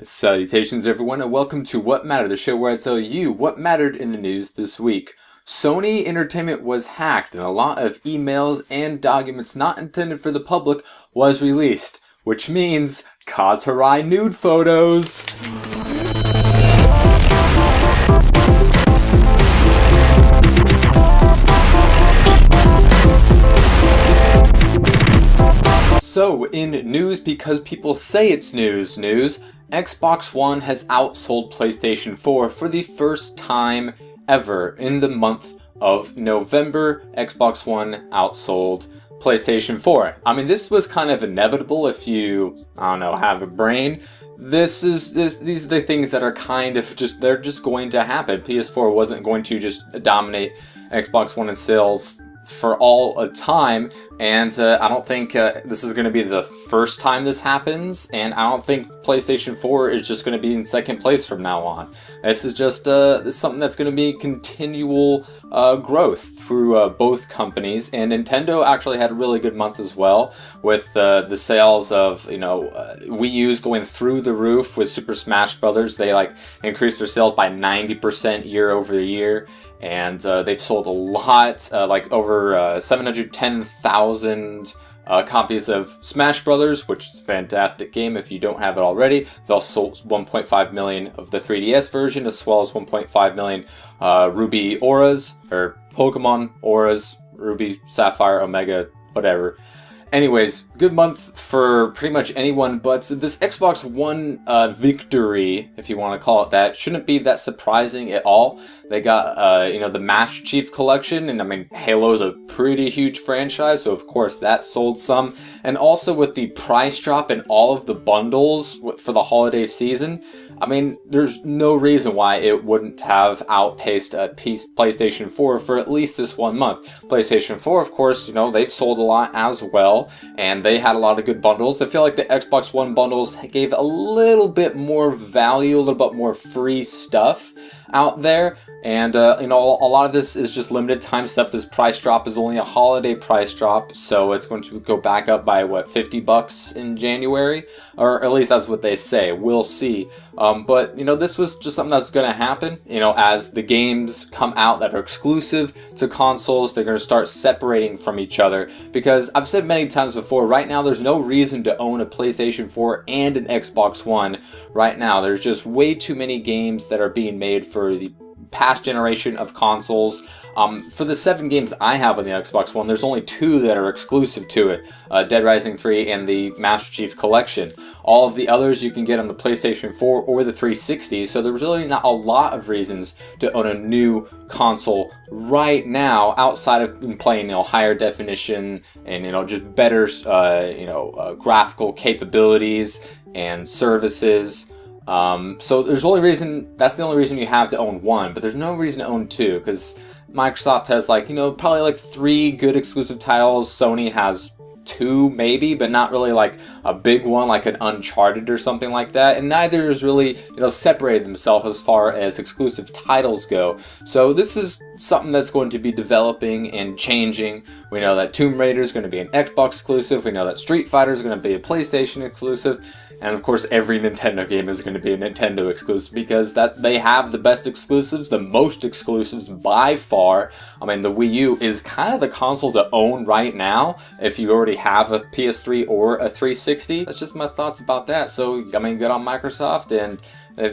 Salutations everyone and welcome to What Mattered, the show where I tell you what mattered in the news this week. Sony Entertainment was hacked and a lot of emails and documents not intended for the public was released, which means Kazurai nude photos. So, in news because people say it's news, Xbox One has outsold PlayStation 4 for the first time ever. In the month of November, Xbox One outsold PlayStation 4. I mean, this was kind of inevitable if you, have a brain. These are the things that are kind of they're just going to happen. PS4 wasn't going to just dominate Xbox One in sales for all a time, and I don't think this is going to be the first time this happens, and I don't think PlayStation 4 is just going to be in second place from now on. This is just something that's going to be continual growth through both companies, and Nintendo actually had a really good month as well, with the sales of Wii U's going through the roof with Super Smash Brothers. They increased their sales by 90% year over year. And they've sold a lot, over 710,000 copies of Smash Brothers, which is a fantastic game if you don't have it already. They've also sold 1.5 million of the 3DS version, as well as 1.5 million Ruby Auras, or Pokemon Auras, Ruby, Sapphire, Omega, whatever. Anyways, good month for pretty much anyone, but this Xbox One victory, if you want to call it that, shouldn't be that surprising at all. They got, the Master Chief Collection, and I mean, Halo's a pretty huge franchise, so of course that sold some. And also with the price drop in all of the bundles for the holiday season, I mean, there's no reason why it wouldn't have outpaced PlayStation 4 for at least this 1 month. PlayStation 4, of course, they've sold a lot as well, and they had a lot of good bundles. I feel like the Xbox One bundles gave a little bit more value, a little bit more free stuff out there. And, a lot of this is just limited time stuff. This price drop is only a holiday price drop, so it's going to go back up by, $50 in January? Or at least that's what they say. We'll see. But, this was just something that's going to happen. As the games come out that are exclusive to consoles, they're going to start separating from each other. Because I've said many times before, right now there's no reason to own a PlayStation 4 and an Xbox One right now. There's just way too many games that are being made for the past generation of consoles. For the 7 games I have on the Xbox One, there's only 2 that are exclusive to it. Dead Rising 3 and the Master Chief Collection. All of the others you can get on the PlayStation 4 or the 360, so there's really not a lot of reasons to own a new console right now outside of playing, higher definition and, just better, graphical capabilities and services. So that's the only reason you have to own one, but there's no reason to own 2, because Microsoft has probably 3 good exclusive titles. Sony has 2 maybe, but not really a big one like an Uncharted or something like that, and neither is really separated themselves as far as exclusive titles go. So this is something that's going to be developing and changing. We know that Tomb Raider is going to be an Xbox exclusive. We know that Street Fighter is going to be a PlayStation exclusive. And of course, every Nintendo game is going to be a Nintendo exclusive, because they have the best exclusives, the most exclusives by far. I mean, the Wii U is kind of the console to own right now if you already have a PS3 or a 360. That's just my thoughts about that. So, I mean, good on Microsoft. And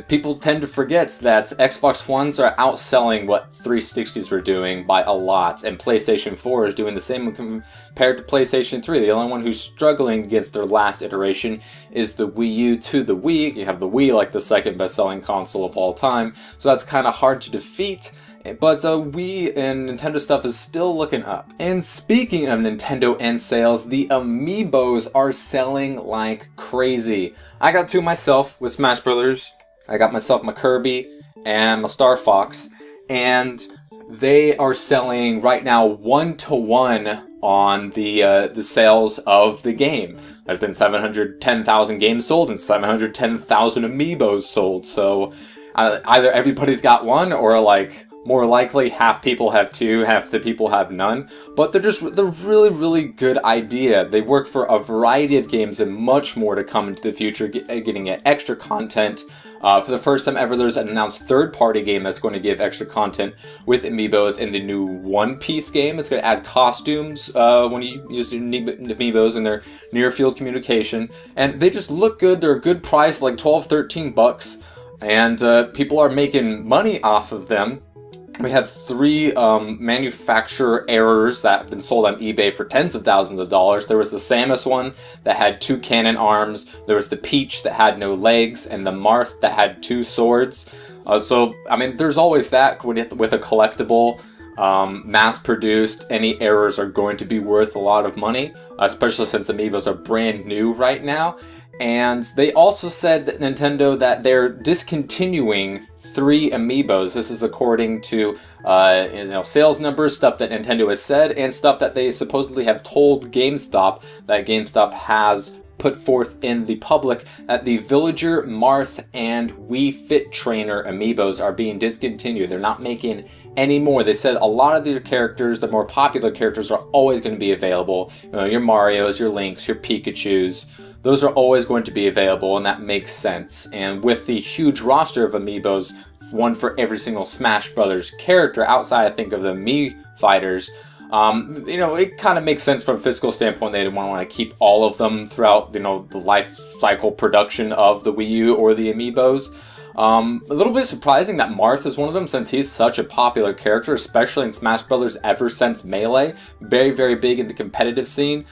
people tend to forget that Xbox Ones are outselling what 360s were doing by a lot, and PlayStation 4 is doing the same compared to PlayStation 3. The only one who's struggling against their last iteration is the Wii U to the Wii. You have the Wii, the second best-selling console of all time, so that's kind of hard to defeat. But Wii and Nintendo stuff is still looking up. And speaking of Nintendo and sales, the Amiibos are selling like crazy. I got 2 myself with Smash Brothers. I got myself my Kirby and my Star Fox, and they are selling right now 1-to-1 on the sales of the game. There's been 710,000 games sold and 710,000 Amiibos sold, so either everybody's got one or More likely, half people have 2, half the people have none. But they're really, really good idea. They work for a variety of games and much more to come into the future, getting extra content. For the first time ever, there's an announced third-party game that's going to give extra content with Amiibos in the new One Piece game. It's going to add costumes when you use the Amiibos in their near-field communication. And they just look good. They're a good price, like $12-13. And people are making money off of them. We have 3 manufacturer errors that have been sold on eBay for tens of thousands of dollars. There was the Samus one that had 2 cannon arms. There was the Peach that had no legs, and the Marth that had 2 swords. So, I mean, there's always that with a collectible, mass-produced. Any errors are going to be worth a lot of money, especially since Amiibos are brand new right now. And they also said that Nintendo that they're discontinuing 3 Amiibos. This is according to sales numbers, stuff that Nintendo has said, and stuff that they supposedly have told GameStop that GameStop has put forth in the public, that the Villager, Marth, and Wii Fit Trainer Amiibos are being discontinued. They're not making any more. They said a lot of their characters, the more popular characters, are always going to be available. Your Marios, your Links, your Pikachus. Those are always going to be available, and that makes sense. And with the huge roster of Amiibos, one for every single Smash Brothers character, outside, I think, of the Mii fighters, it kind of makes sense from a fiscal standpoint. They want to keep all of them throughout, the life cycle production of the Wii U or the Amiibos. A little bit surprising that Marth is one of them, since he's such a popular character, especially in Smash Brothers ever since Melee. Very, very big in the competitive scene.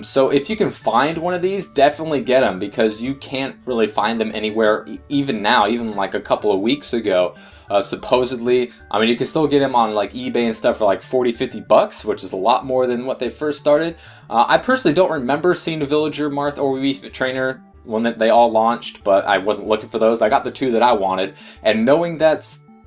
So if you can find one of these, definitely get them, because you can't really find them anywhere, even now, even like a couple of weeks ago. Supposedly, I mean, you can still get them on like eBay and stuff for like $40-50, which is a lot more than what they first started. I personally don't remember seeing a Villager, Marth, or Wii Fit Trainer when they all launched, but I wasn't looking for those. I got the 2 that I wanted, and knowing that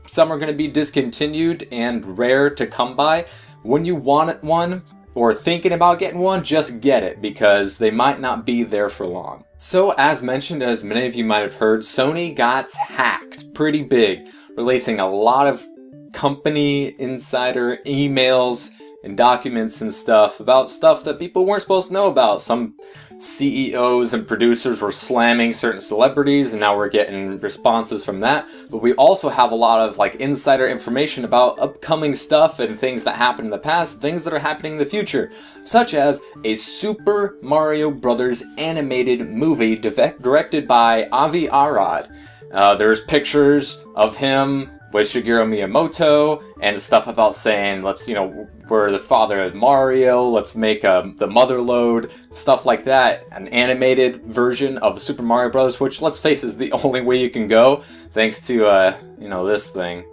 some are going to be discontinued and rare to come by, when you want one or thinking about getting one, just get it, because they might not be there for long. So as mentioned, as many of you might have heard, Sony got hacked pretty big, releasing a lot of company insider emails and documents and stuff about stuff that people weren't supposed to know about. Some CEOs and producers were slamming certain celebrities, and now we're getting responses from that. But we also have a lot of like insider information about upcoming stuff and things that happened in the past, things that are happening in the future, such as a Super Mario Brothers animated movie directed by Avi Arad. There's pictures of him with Shigeru Miyamoto and stuff about saying, we're the father of Mario, let's make the Motherlode, stuff like that. An animated version of Super Mario Bros., which, let's face it, is the only way you can go, thanks to, this thing.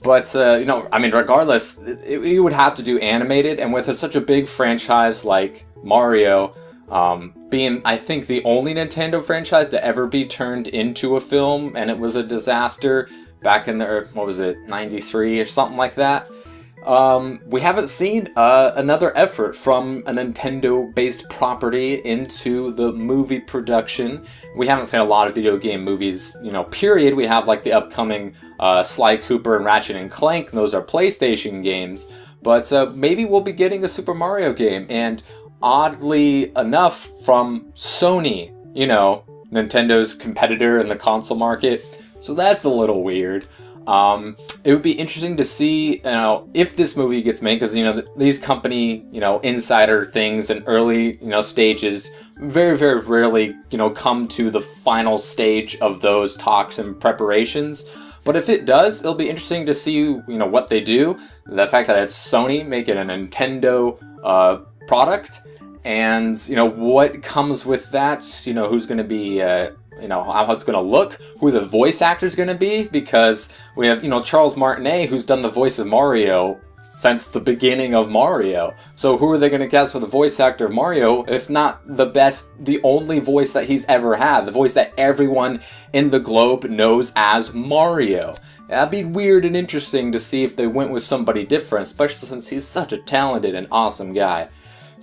But, regardless, you would have to do animated, and with such a big franchise like Mario, being, I think, the only Nintendo franchise to ever be turned into a film, and it was a disaster back in the, 93 or something like that. We haven't seen another effort from a Nintendo-based property into the movie production. We haven't seen a lot of video game movies, period. We have like the upcoming Sly Cooper and Ratchet and Clank, and those are PlayStation games. But maybe we'll be getting a Super Mario game, and oddly enough, from Sony, Nintendo's competitor in the console market. So that's a little weird. It would be interesting to see, if this movie gets made, because, these company, insider things in early, stages very, very rarely, come to the final stage of those talks and preparations. But if it does, it'll be interesting to see, what they do. The fact that it's Sony making a Nintendo product, and, what comes with that, who's going to be, how it's going to look, who the voice actor's going to be, because we have, Charles Martinet, who's done the voice of Mario since the beginning of Mario. So who are they going to cast for the voice actor of Mario, if not the only voice that he's ever had, the voice that everyone in the globe knows as Mario? That'd be weird and interesting to see if they went with somebody different, especially since he's such a talented and awesome guy.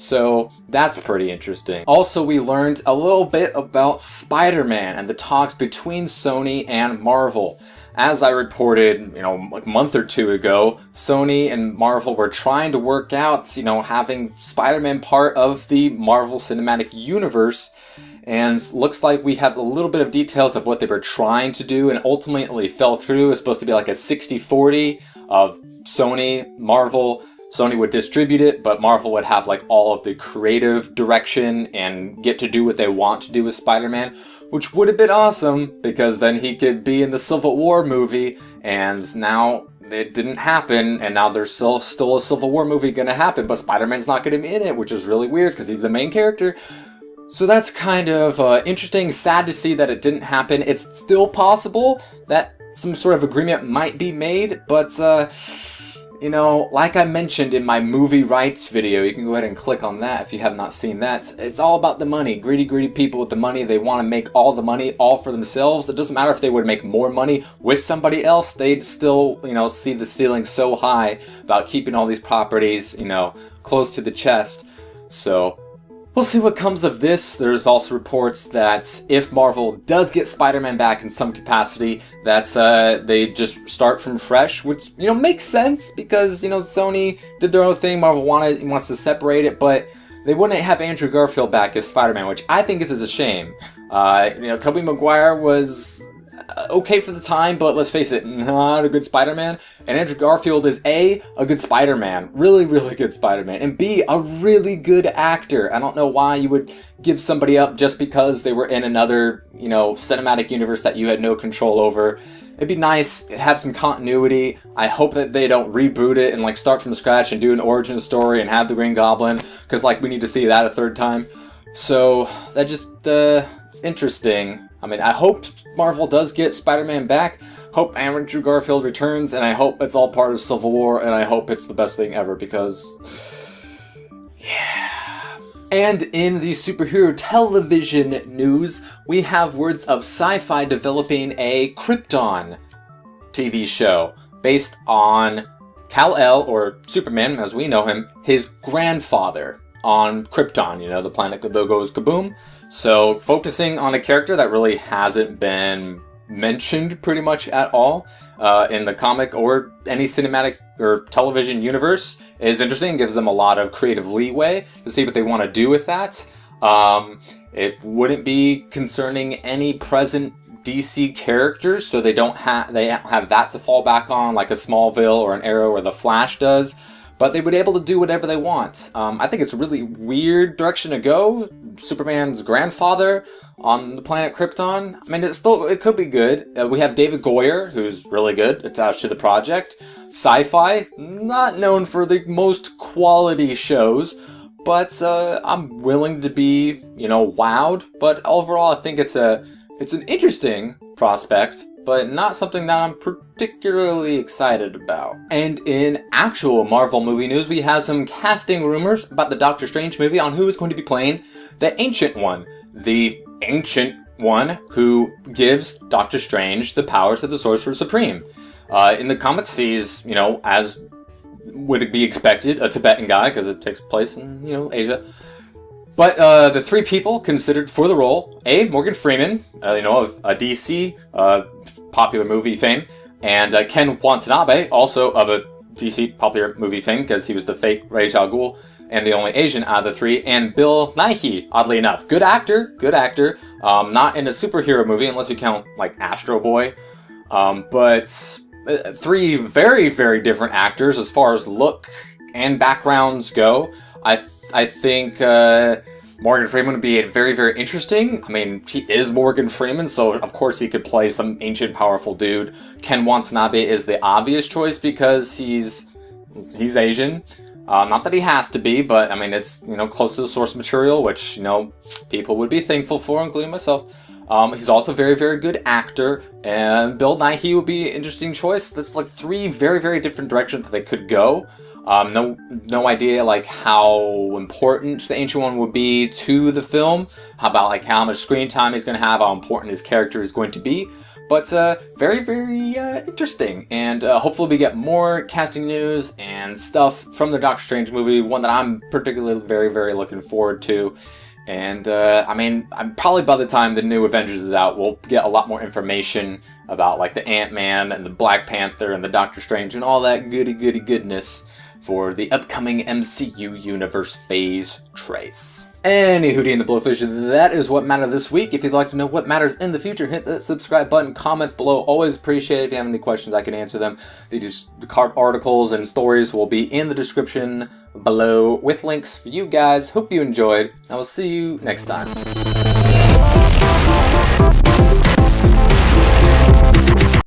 So that's pretty interesting. Also, we learned a little bit about Spider-Man and the talks between Sony and Marvel. As I reported, like a month or two ago, Sony and Marvel were trying to work out, having Spider-Man part of the Marvel Cinematic Universe. And looks like we have a little bit of details of what they were trying to do, and ultimately fell through. It was supposed to be like a 60-40 of Sony, Marvel. Sony would distribute it, but Marvel would have like all of the creative direction and get to do what they want to do with Spider-Man, which would have been awesome, because then he could be in the Civil War movie, and now it didn't happen, and now there's still a Civil War movie gonna happen, but Spider-Man's not gonna be in it, which is really weird, because he's the main character. So that's kind of interesting, sad to see that it didn't happen. It's still possible that some sort of agreement might be made, but, like I mentioned in my movie rights video, you can go ahead and click on that if you have not seen that. It's all about the money. Greedy people with the money. They want to make all the money all for themselves. It doesn't matter if they would make more money with somebody else. They'd still, see the ceiling so high about keeping all these properties, close to the chest. So we'll see what comes of this. There's also reports that if Marvel does get Spider-Man back in some capacity, that they just start from fresh, which, makes sense, because, Sony did their own thing, Marvel wants to separate it, but they wouldn't have Andrew Garfield back as Spider-Man, which I think is a shame. Tobey Maguire was okay for the time, but let's face it, not a good Spider-Man. And Andrew Garfield is A, a good Spider-Man, really good Spider-Man, and B, a really good actor. I don't know why you would give somebody up just because they were in another, cinematic universe that you had no control over. It'd be nice to have some continuity. I hope that they don't reboot it and start from scratch and do an origin story and have the Green Goblin, because we need to see that a third time. So that just it's interesting. I hope Marvel does get Spider-Man back, hope Andrew Garfield returns, and I hope it's all part of Civil War, and I hope it's the best thing ever, because yeah. And in the superhero television news, we have words of Sci-Fi developing a Krypton TV show based on Kal-El, or Superman as we know him, his grandfather on Krypton, the planet that goes kaboom. So focusing on a character that really hasn't been mentioned pretty much at all in the comic or any cinematic or television universe is interesting. It gives them a lot of creative leeway to see what they want to do with that. It wouldn't be concerning any present DC characters, so they have that to fall back on, like a Smallville or an Arrow or the Flash does. But they would be able to do whatever they want. I think it's a really weird direction to go. Superman's grandfather on the planet Krypton. It could be good. We have David Goyer, who's really good, attached to the project. Sci-Fi, not known for the most quality shows, but I'm willing to be, wowed. But overall, I think it's an interesting prospect, but not something that I'm particularly excited about. And in actual Marvel movie news, we have some casting rumors about the Doctor Strange movie on who is going to be playing the Ancient One. The Ancient One who gives Doctor Strange the powers of the Sorcerer Supreme. In the comics, he's, as would be expected, a Tibetan guy, because it takes place in, Asia. But the three people considered for the role: A, Morgan Freeman, of a DC popular movie fame, and Ken Watanabe, also of a DC popular movie fame, because he was the fake Ra's al Ghul and the only Asian out of the three, and Bill Nighy, oddly enough. Good actor, not in a superhero movie, unless you count, Astro Boy, but three very different actors as far as look and backgrounds go. I think Morgan Freeman would be very interesting. He is Morgan Freeman, so of course he could play some ancient, powerful dude. Ken Watanabe is the obvious choice because he's Asian. Not that he has to be, but it's close to the source material, which people would be thankful for, including myself. He's also a very good actor, and Bill Nighy would be an interesting choice. That's three very different directions that they could go. No idea like how important the Ancient One would be to the film. How about like how much screen time he's going to have, how important his character is going to be. But very, very interesting. And hopefully we get more casting news and stuff from the Doctor Strange movie, one that I'm particularly very, very looking forward to. And, I mean, probably by the time the new Avengers is out, we'll get a lot more information about, like, the Ant-Man and the Black Panther and the Doctor Strange and all that goodness for the upcoming MCU Universe Phase Trace. Any hootie in the blowfish, that is what mattered this week. If you'd like to know what matters in the future, hit that subscribe button, comments below. Always appreciate it. If you have any questions, I can answer them. The articles and stories will be in the description below with links for you guys. Hope you enjoyed. I will see you next time.